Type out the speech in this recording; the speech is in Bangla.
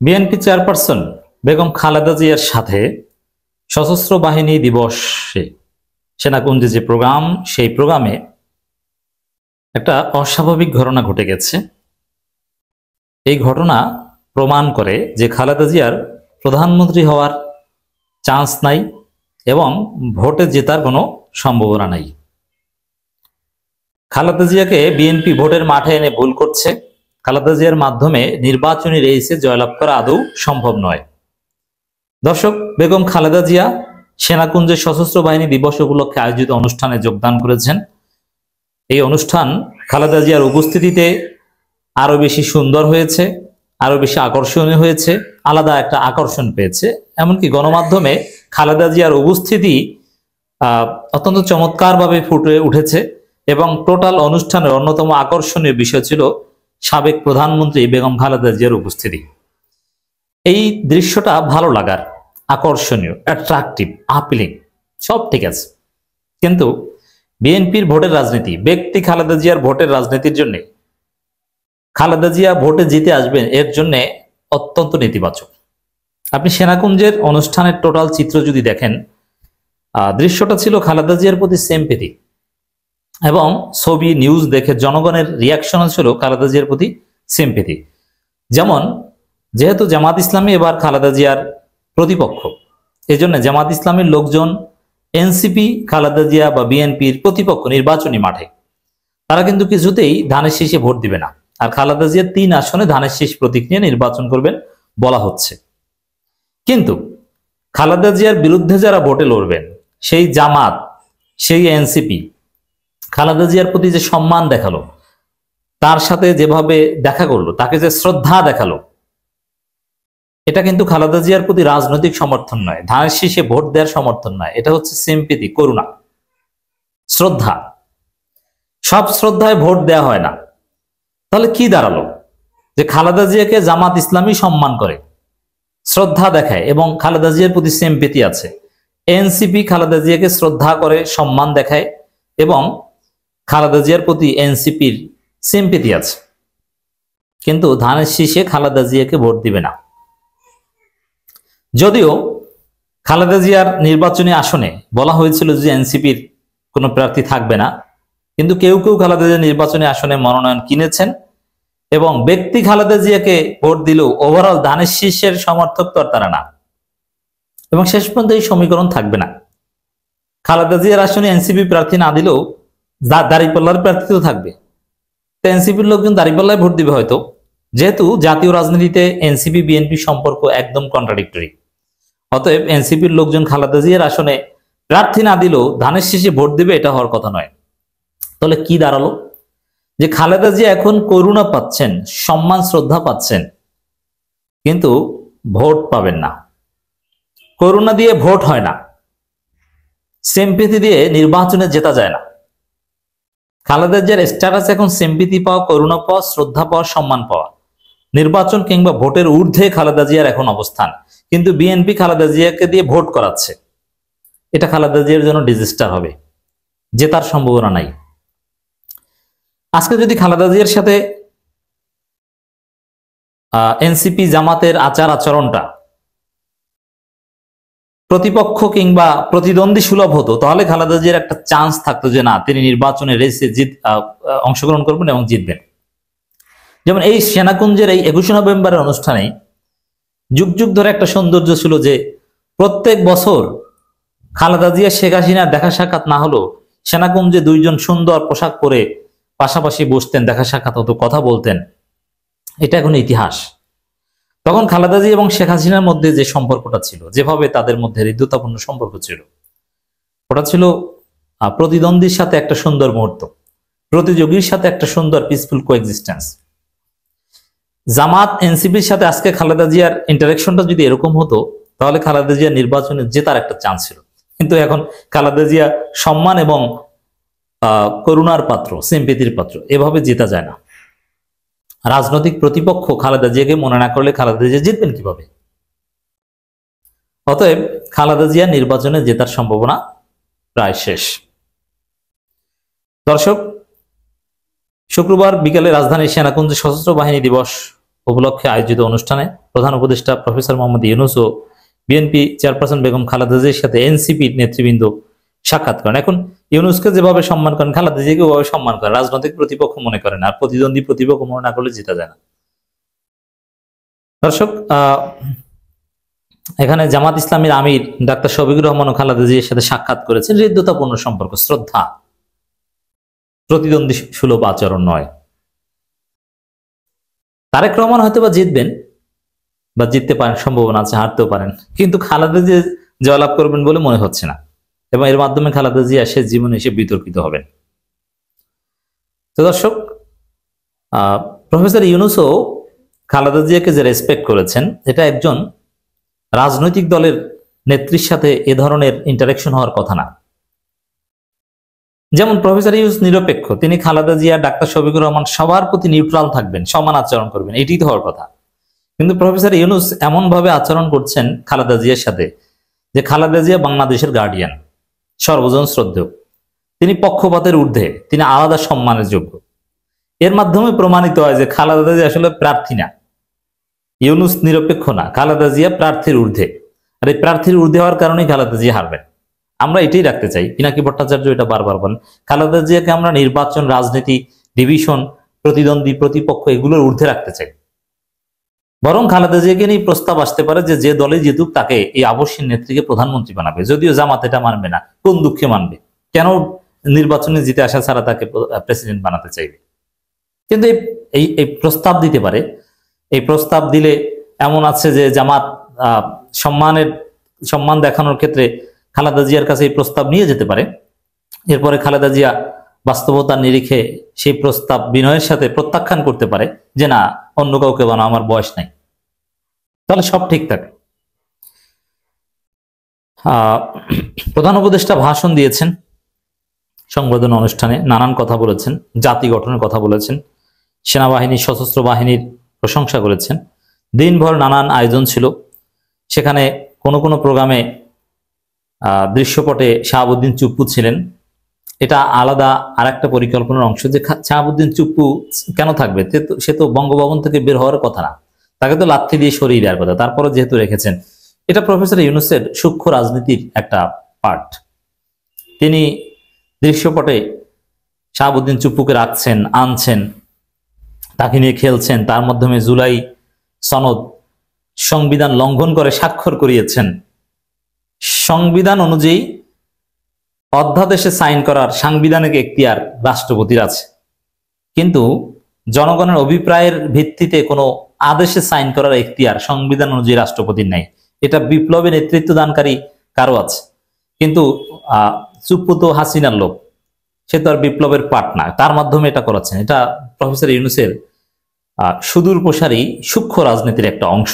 বিএনপি চেয়ারপারসন বেগম খালেদা জিয়ার সাথে সশস্ত্র বাহিনী দিবসে সেনাকুঞ্জে যে প্রোগ্রাম, সেই প্রোগ্রামে একটা অস্বাভাবিক ঘটনা ঘটে গেছে। এই ঘটনা প্রমাণ করে যে খালেদা জিয়ার প্রধানমন্ত্রী হওয়ার চান্স নাই এবং ভোটে জেতার কোনো সম্ভাবনা নাই। খালেদা জিয়াকে বিএনপি ভোটের মাঠে এনে ভুল করছে। খালেদা জিয়ার মাধ্যমে নির্বাচনী রেসে জয়লাভ করা আদৌ সম্ভব নয়। দর্শক, বেগম খালেদা জিয়া সেনাকুঞ্জের সশস্ত্র বাহিনী দিবস উপলক্ষে আয়োজিত অনুষ্ঠানে যোগদান করেছেন। এই অনুষ্ঠান খালেদা জিয়ার উপস্থিতিতে আরো বেশি সুন্দর হয়েছে, আরো বেশি আকর্ষণীয় হয়েছে, আলাদা একটা আকর্ষণ পেয়েছে। এমনকি গণমাধ্যমে খালেদা জিয়ার উপস্থিতি অত্যন্ত চমৎকারভাবে ফুটে উঠেছে এবং টোটাল অনুষ্ঠানের অন্যতম আকর্ষণীয় বিষয় ছিল সাবেক প্রধানমন্ত্রী বেগম খালেদা জিয়ার উপস্থিতি। এই দৃশ্যটা ভালো লাগার, আকর্ষণীয়, অ্যাট্রাকটিভ, আপিলিং, সব ঠিক আছে। কিন্তু বিএনপির ভোটের রাজনীতি, ব্যক্তি খালেদা জিয়ার ভোটের রাজনীতির জন্য খালেদা জিয়া ভোটে জিতে আসবেন, এর জন্য অত্যন্ত নেতিবাচক। আপনি সেনাকুঞ্জের অনুষ্ঠানের টোটাল চিত্র যদি দেখেন, দৃশ্যটা ছিল খালেদা জিয়ার প্রতি সিম্প্যাথি এবং ছবি নিউজ দেখে জনগণের রিয়াকশন ছিল খালেদা জিয়ার প্রতি সিম্প্যাথি। যেমন, যেহেতু জামাত ইসলামী এবার খালেদা জিয়ার প্রতিপক্ষ, এজন্য জামাত ইসলামের লোকজন এনসিপি, খালেদা জিয়া বা বিএনপির প্রতিপক্ষ নির্বাচনী মাঠে, তারা কিন্তু কিছুতেই ধানের শীষে ভোট দিবে না। আর খালেদা জিয়া 3 আসনে ধানের শীষ প্রতীক নিয়ে নির্বাচন করবেন বলা হচ্ছে। কিন্তু খালেদা জিয়ার বিরুদ্ধে যারা ভোটে লড়বেন, সেই জামাত, সেই এনসিপি, খালেদা জিয়ার প্রতি যে সম্মান দেখালো, তার সাথে যেভাবে দেখা করলো, তাকে যে শ্রদ্ধা দেখালো, এটা কিন্তু খালেদা জিয়ার প্রতি রাজনৈতিক সমর্থন নয়, ধানের শীষে ভোট দেওয়ার সমর্থন নয়। এটা হচ্ছে সিম্প্যাথি, করুণা, শ্রদ্ধা। সব শ্রদ্ধায় ভোট দেওয়া হয় না। তাহলে কি দাঁড়ালো? যে খালেদা জিয়াকে জামাত ইসলামী সম্মান করে, শ্রদ্ধা দেখায় এবং খালেদা জিয়ার প্রতি সিম্প্যাথি আছে। এনসিপি খালেদা জিয়াকে শ্রদ্ধা করে, সম্মান দেখায় এবং খালেদা জিয়ার প্রতি এনসিপির সিম্প্যাথি আছে। কিন্তু ধানের শীষে খালেদা জিয়াকে ভোট দিবে না। যদিও খালেদা জিয়ার নির্বাচনী আসনে বলা হয়েছিল যে এনসিপির কোনো প্রার্থী থাকবে না, কিন্তু কেউ কেউ খালেদা জিয়া নির্বাচনী আসনে মনোনয়ন কিনেছেন এবং ব্যক্তি খালেদা জিয়াকে ভোট দিলেও ওভারঅল ধানের শীষের সমর্থক তো তারা না, এবং শেষ পর্যন্ত এই সমীকরণ থাকবে না। খালেদা জিয়ার আসনে এনসিপি প্রার্থী না দিলেও দাঁড়িপাল্লার প্রার্থী তো থাকবে। তো এনসিপির লোকজন দাঁড়িপাল্লায় ভোট দিবে হয়তো, যেহেতু জাতীয় রাজনীতিতে এনসিপি বিএনপি সম্পর্ক একদম কন্ট্রাডিক্টরি। অতএব এনসিপির লোকজন খালেদা জিয়ার আসনে প্রার্থী না দিলেও ধানের শীষে ভোট দিবে, এটা হওয়ার কথা নয়। তাহলে কি দাঁড়ালো? যে খালেদা জিয়া এখন করুণা পাচ্ছেন, সম্মান শ্রদ্ধা পাচ্ছেন, কিন্তু ভোট পাবেন না। করুণা দিয়ে ভোট হয় না, সিম্প্যাথি দিয়ে নির্বাচনে জেতা যায় না। খালেদা জিয়ার স্ট্যাটাস এখন সিম্প্যাথি পাওয়া, করুণা পাওয়া, শ্রদ্ধা পাওয়া, সম্মান পাওয়া। নির্বাচন কিংবা ভোটের ঊর্ধ্বে খালেদা জিয়ার এখন অবস্থান। কিন্তু বিএনপি খালেদা জিয়াকে দিয়ে ভোট করাচ্ছে, এটা খালেদা জিয়ার জন্য ডিজাস্টার হবে, জেতার সম্ভাবনা নাই। আজকে যদি খালেদা জিয়ার সাথে এনসিপি জামাতের আচার আচরণটা প্রতিপক্ষ কিংবা প্রতিদ্বন্দ্বী সুলভ হতো, তাহলে খালেদা জিয়ার একটা চান্স থাকতো যে না, তিনি নির্বাচনে রেসে অংশগ্রহণ করবেন এবং জিতবেন। যেমন এই সেনাকুঞ্জের এই 21 নভেম্বরের অনুষ্ঠানে যুগ যুগ ধরে একটা সৌন্দর্য ছিল যে প্রত্যেক বছর খালেদা জিয়া শেখ হাসিনার দেখা সাক্ষাৎ না হলো সেনাকুঞ্জে দুইজন সুন্দর পোশাক পরে পাশাপাশি বসতেন, দেখা সাক্ষাৎ হতো, কথা বলতেন। এটা এখন ইতিহাস। তখন খালেদা জিয়া এবং শেখ হাসিনার মধ্যে যে সম্পর্কটা ছিল, যেভাবে তাদের মধ্যে হৃদ্যতাপূর্ণ সম্পর্ক ছিল, ওটা ছিল প্রতিদ্বন্দ্বীর সাথে একটা সুন্দর মুহূর্ত, প্রতিযোগীর সাথে একটা সুন্দর পিসফুল কোএক্সিস্টেন্স। জামাত এনসিপির সাথে আজকে খালেদা জিয়ার ইন্টারাকশনটা যদি এরকম হতো, তাহলে খালেদা জিয়া নির্বাচনে জেতার একটা চান্স ছিল। কিন্তু এখন খালেদা জিয়া সম্মান এবং করুণার পাত্র, সিম্প্যাথির পাত্র, এভাবে জেতা যায় না। রাজনৈতিক প্রতিপক্ষ খালেদা জিয়াকে মনে না করলে খালেদা জিয়া জিতবেন কিভাবে? অতএব খালেদা জিয়া নির্বাচনে জেতার সম্ভাবনা প্রায় শেষ। দর্শক, শুক্রবার বিকেলে রাজধানীর সেনাকুঞ্জে সশস্ত্র বাহিনী দিবস উপলক্ষে আয়োজিত অনুষ্ঠানে প্রধান উপদেষ্টা প্রফেসর মোহাম্মদ ইউনূস ও বিএনপি চেয়ারপারসন বেগম খালেদা জিয়ার সাথে এনসিপির নেতৃবৃন্দ সাক্ষাৎ করেন। এখন ইউনূসকে যেভাবে সম্মান করেন, খালেদা জিয়াকে ওভাবে সম্মান করেন, রাজনৈতিক প্রতিপক্ষ মনে করেন, আর প্রতিদ্বন্দ্বী প্রতিপক্ষ মনে না করলে জেতা যায় না। দর্শক, এখানে জামাত ইসলামীর আমির ডাক্তার শফিকুর রহমান ও খালেদা জিয়ার সাথে সাক্ষাৎ করেছেন। হৃদ্যতাপূর্ণ সম্পর্ক, শ্রদ্ধা, প্রতিদ্বন্দ্বী সুলভ আচরণ নয়। তারেক রহমান হয়তো বা জিতবেন বা জিততে পারেন, সম্ভাবনা আছে, হারতেও পারেন, কিন্তু খালেদা জিয়া জয়লাভ করবেন বলে মনে হচ্ছে না, এবং এর মাধ্যমে খালেদা জিয়া শেষ জীবনে এসে বিতর্কিত হবেন। তো দর্শক, প্রফেসর ইউনূসও খালেদা জিয়াকে যে রেসপেক্ট করেছেন, এটা একজন রাজনৈতিক দলের নেত্রীর সাথে এ ধরনের ইন্টারাকশন হওয়ার কথা না। যেমন প্রফেসর ইউনূস নিরপেক্ষ, তিনি খালেদা জিয়া, ডাক্তার শফিকুর রহমান সবার প্রতি নিউট্রাল থাকবেন, সমান আচরণ করবেন, এটাই তো হওয়ার কথা। কিন্তু প্রফেসর ইউনূস এমন ভাবে আচরণ করছেন খালেদা জিয়ার সাথে যে খালেদা জিয়া বাংলাদেশের গার্ডিয়ান, সর্বজন শ্রদ্ধেয়, তিনি পক্ষপাতের ঊর্ধ্বে, তিনি আলাদা সম্মানের যোগ্য। এর মাধ্যমে প্রমাণিত হয় যে খালেদা জিয়া আসলে প্রার্থী না, ইউনূস নিরপেক্ষ না, খালেদা জিয়া প্রার্থীর ঊর্ধ্বে। আর এই প্রার্থীর ঊর্ধ্বে হওয়ার কারণেই খালেদা জিয়া হারবেন। আমরা এটাই রাখতে চাই। পিনাকি ভট্টাচার্য এটা বারবার বলেন, খালেদা জিয়াকে আমরা নির্বাচন, রাজনীতি, ডিভিশন, প্রতিদ্বন্দ্বী, প্রতিপক্ষ এগুলোর ঊর্ধ্বে রাখতে চাই। বরং খালেদা জিয়াকে নিয়ে প্রস্তাব আসতে পারে যে যে দলে জিতুক তাকে এই আবশ্যিক নেত্রীকে প্রধানমন্ত্রী বানাবে। যদিও জামাত এটা মানবে না, কোন দুঃখে মানবে, কেন নির্বাচনে জিতে আসা ছাড়া তাকে প্রেসিডেন্ট বানাতে চাইবে। কিন্তু এই প্রস্তাব দিতে পারে। এই প্রস্তাব দিলে এমন আছে যে জামাত সম্মান দেখানোর ক্ষেত্রে খালেদা জিয়ার কাছে এই প্রস্তাব নিয়ে যেতে পারে। এরপরে খালেদা জিয়া বাস্তবতার নিরিখে সেই প্রস্তাব বিনয়ের সাথে প্রত্যাখ্যান করতে পারে যে না, অন্য কাউকে বানাও, আমার বয়স নাই, তাহলে সব ঠিক থাকে। প্রধান উপদেষ্টা ভাষণ দিয়েছেন, সংবর্ধনা অনুষ্ঠানে নানান কথা বলেছেন, জাতি গঠনের কথা বলেছেন, সেনাবাহিনী, সশস্ত্র বাহিনীর প্রশংসা করেছেন। দিনভর নানান আয়োজন ছিল। সেখানে কোনো কোনো প্রোগ্রামে দৃশ্যপটে শাহাবুদ্দিন চুপ্পু ছিলেন। এটা আলাদা আর একটা পরিকল্পনার অংশ যে শাহাবুদ্দিন চুপ্পু কেন থাকবে, সে তো বঙ্গভবন থেকে বের হওয়ার কথা না, তাকে তো লাথি দিয়ে সরিয়ে দেওয়ার কথা, তারপরে যেহেতু রেখেছেন। এটা প্রফেসর ইউনূসের সূক্ষ্ম রাজনীতির একটা পার্ট। তিনি দৃশ্যপটে শাহাবুদ্দিন চুপ্পুকে রাখছেন, আনছেন, তাকে নিয়ে খেলছেন, তার মাধ্যমে জুলাই সনদ, সংবিধান লঙ্ঘন করে স্বাক্ষর করিয়েছেন। সংবিধান অনুযায়ী অধ্যাদেশে সাইন করার সাংবিধানিক এখতিয়ার রাষ্ট্রপতির আছে, কিন্তু জনগণের অভিপ্রায়ের ভিত্তিতে কোনো আদেশে সাইন করার এখতিয়ার সংবিধান অনুযায়ী রাষ্ট্রপতির নাই। এটা বিপ্লবে নেতৃত্ব দানকারী কারো আছে, কিন্তু চুপ্পু তো হাসিনার লোক, সে তো আর বিপ্লবের পার্ট না, তার মাধ্যমে এটা করাচ্ছেন। এটা প্রফেসর ইউনূসের সুদূর প্রসারী সূক্ষ্ম রাজনীতির একটা অংশ।